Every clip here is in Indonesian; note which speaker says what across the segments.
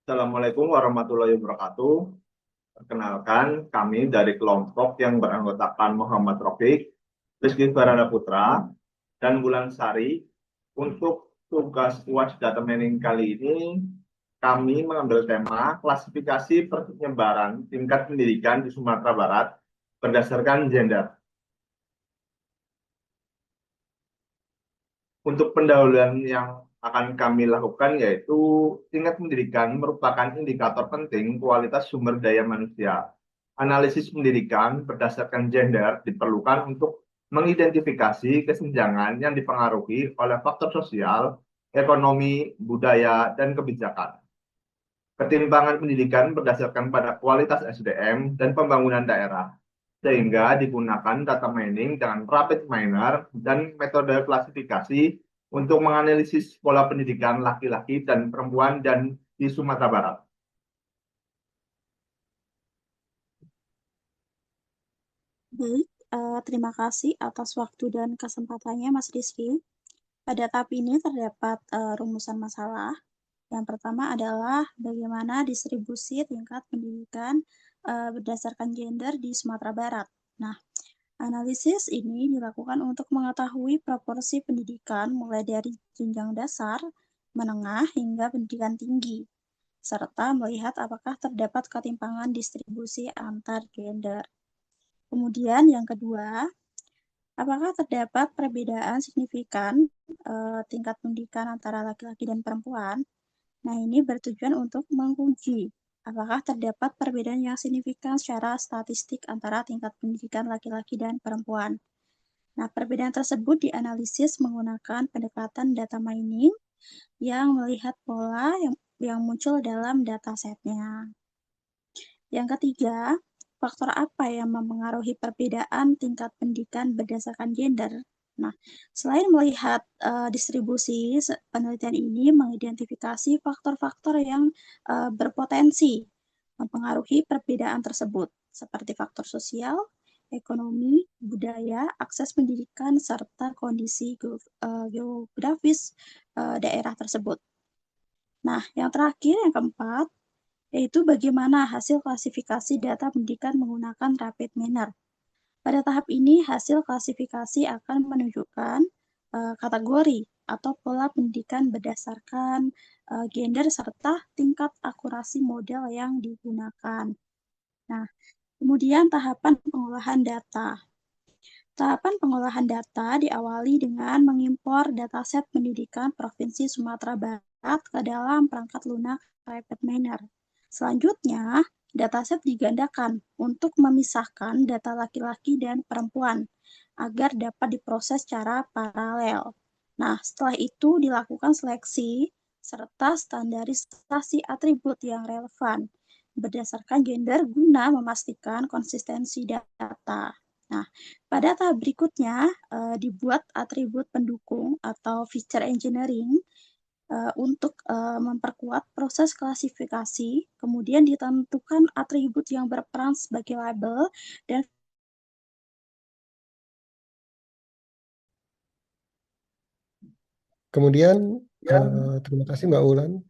Speaker 1: Assalamualaikum warahmatullahi wabarakatuh. Perkenalkan, kami dari kelompok yang beranggotakan Muhammad Rofiq, Rizky Barana Putra, dan Bulan Sari. Untuk tugas UAS Data Mining kali ini, kami mengambil tema klasifikasi penyebaran tingkat pendidikan di Sumatera Barat berdasarkan gender. Untuk pendahuluan yang akan kami lakukan yaitu tingkat pendidikan merupakan indikator penting kualitas sumber daya manusia. Analisis pendidikan berdasarkan gender diperlukan untuk mengidentifikasi kesenjangan yang dipengaruhi oleh faktor sosial, ekonomi, budaya, dan kebijakan. Ketimpangan pendidikan berdasarkan pada kualitas SDM dan pembangunan daerah, sehingga digunakan data mining dengan rapid miner dan metode klasifikasi untuk menganalisis pola pendidikan laki-laki dan perempuan dan di Sumatera Barat.
Speaker 2: Baik, terima kasih atas waktu dan kesempatannya, Mas Rizky. Pada tahap ini terdapat rumusan masalah. Yang pertama adalah bagaimana distribusi tingkat pendidikan berdasarkan gender di Sumatera Barat. Nah, analisis ini dilakukan untuk mengetahui proporsi pendidikan mulai dari jenjang dasar, menengah, hingga pendidikan tinggi, serta melihat apakah terdapat ketimpangan distribusi antar gender. Kemudian yang kedua, apakah terdapat perbedaan signifikan tingkat pendidikan antara laki-laki dan perempuan? Nah, ini bertujuan untuk menguji apakah terdapat perbedaan yang signifikan secara statistik antara tingkat pendidikan laki-laki dan perempuan. Nah, perbedaan tersebut dianalisis menggunakan pendekatan data mining yang melihat pola yang muncul dalam datasetnya. Yang ketiga, faktor apa yang mempengaruhi perbedaan tingkat pendidikan berdasarkan gender? Nah, selain melihat distribusi, penelitian ini mengidentifikasi faktor-faktor yang berpotensi mempengaruhi perbedaan tersebut, seperti faktor sosial, ekonomi, budaya, akses pendidikan, serta kondisi geografis daerah tersebut. Nah, yang terakhir, yang keempat, yaitu bagaimana hasil klasifikasi data pendidikan menggunakan rapid miner. Pada tahap ini, hasil klasifikasi akan menunjukkan kategori atau pola pendidikan berdasarkan gender serta tingkat akurasi model yang digunakan. Nah, kemudian tahapan pengolahan data. Tahapan pengolahan data diawali dengan mengimpor dataset pendidikan Provinsi Sumatera Barat ke dalam perangkat lunak Rapid Miner. Selanjutnya, dataset digandakan untuk memisahkan data laki-laki dan perempuan agar dapat diproses secara paralel. Nah, setelah itu dilakukan seleksi serta standarisasi atribut yang relevan berdasarkan gender guna memastikan konsistensi data. Nah, pada tahap berikutnya dibuat atribut pendukung atau feature engineering untuk memperkuat proses klasifikasi, kemudian ditentukan atribut yang berperan sebagai label dan
Speaker 1: Kemudian, terima kasih Mbak Ulan.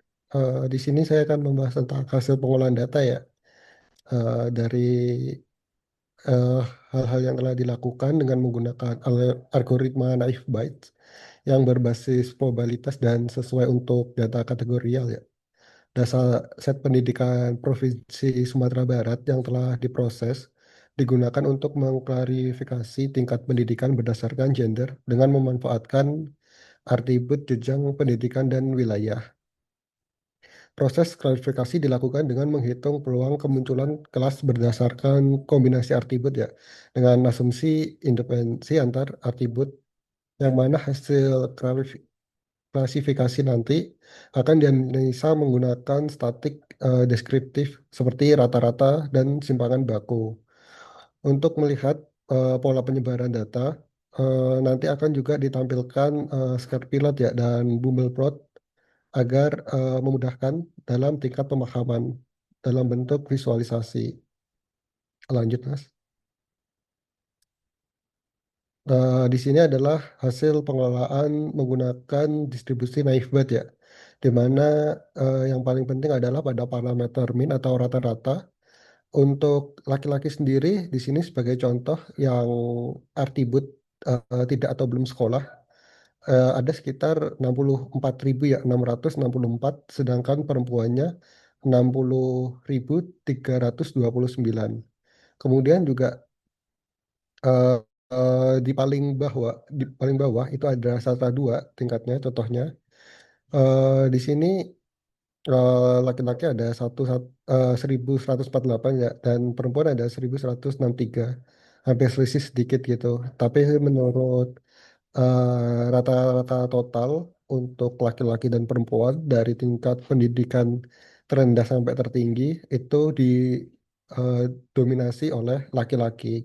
Speaker 1: Di sini saya akan membahas tentang hasil pengolahan data ya. Dari eh, hal-hal yang telah dilakukan dengan menggunakan algoritma naive Bayes yang berbasis probabilitas dan sesuai untuk data kategorial ya. Data set pendidikan Provinsi Sumatera Barat yang telah diproses digunakan untuk mengklarifikasi tingkat pendidikan berdasarkan gender dengan memanfaatkan atribut jenjang pendidikan dan wilayah. Proses klarifikasi dilakukan dengan menghitung peluang kemunculan kelas berdasarkan kombinasi atribut ya, dengan asumsi independensi antar atribut yang mana hasil klasifikasi nanti akan dianalisa menggunakan statik deskriptif seperti rata-rata dan simpangan baku. Untuk melihat pola penyebaran data, nanti akan juga ditampilkan scatter plot ya dan bubble plot agar memudahkan dalam tingkat pemahaman dalam bentuk visualisasi. Lanjut, Mas. Di sini adalah hasil pengelolaan menggunakan distribusi naive Bayes ya. di mana yang paling penting adalah pada parameter min atau rata-rata. Untuk laki-laki sendiri di sini sebagai contoh yang artibut tidak atau belum sekolah ada sekitar 64.000 ya 664, sedangkan perempuannya 60.329. Kemudian juga eh, di paling bawah itu ada Satra 2 tingkatnya contohnya. Di sini laki-laki ada 1148 ya, dan perempuan ada 1163, hampir selisih sedikit gitu. Tapi menurut rata-rata total untuk laki-laki dan perempuan dari tingkat pendidikan terendah sampai tertinggi itu didominasi oleh laki-laki.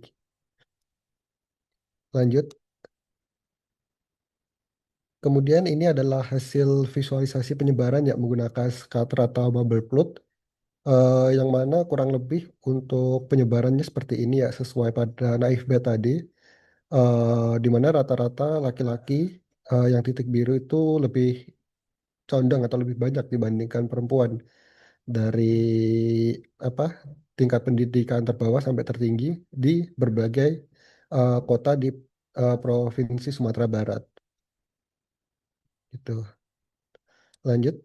Speaker 1: Lanjut. Kemudian ini adalah hasil visualisasi penyebaran yang menggunakan scatter atau bubble plot, yang mana kurang lebih untuk penyebarannya seperti ini ya, sesuai pada naif B tadi, di mana rata-rata laki-laki yang titik biru itu lebih condong atau lebih banyak dibandingkan perempuan dari apa tingkat pendidikan terbawah sampai tertinggi di berbagai kota di Provinsi Sumatera Barat. Itu. Lanjut.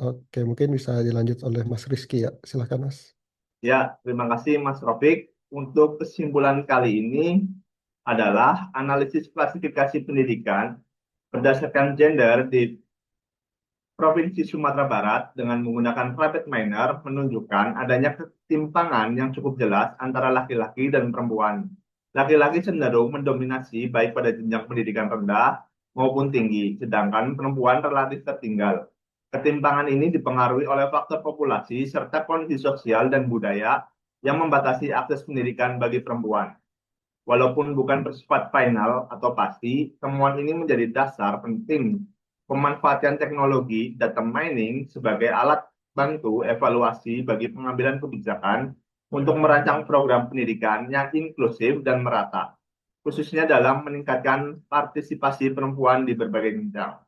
Speaker 1: Oke, mungkin bisa dilanjut oleh Mas Rizky ya. Silakan Mas.
Speaker 3: Ya, terima kasih Mas Rofik. Untuk kesimpulan kali ini adalah analisis klasifikasi pendidikan berdasarkan gender di Provinsi Sumatera Barat dengan menggunakan private minor menunjukkan adanya ketimpangan yang cukup jelas antara laki-laki dan perempuan. Laki-laki cenderung mendominasi baik pada jenjang pendidikan rendah maupun tinggi, sedangkan perempuan relatif tertinggal. Ketimpangan ini dipengaruhi oleh faktor populasi serta kondisi sosial dan budaya yang membatasi akses pendidikan bagi perempuan. Walaupun bukan bersifat final atau pasti, temuan ini menjadi dasar penting pemanfaatan teknologi data mining sebagai alat bantu evaluasi bagi pengambilan kebijakan untuk merancang program pendidikan yang inklusif dan merata, khususnya dalam meningkatkan partisipasi perempuan di berbagai jenjang.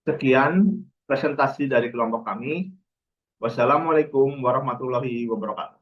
Speaker 3: Sekian presentasi dari kelompok kami. Wassalamualaikum warahmatullahi wabarakatuh.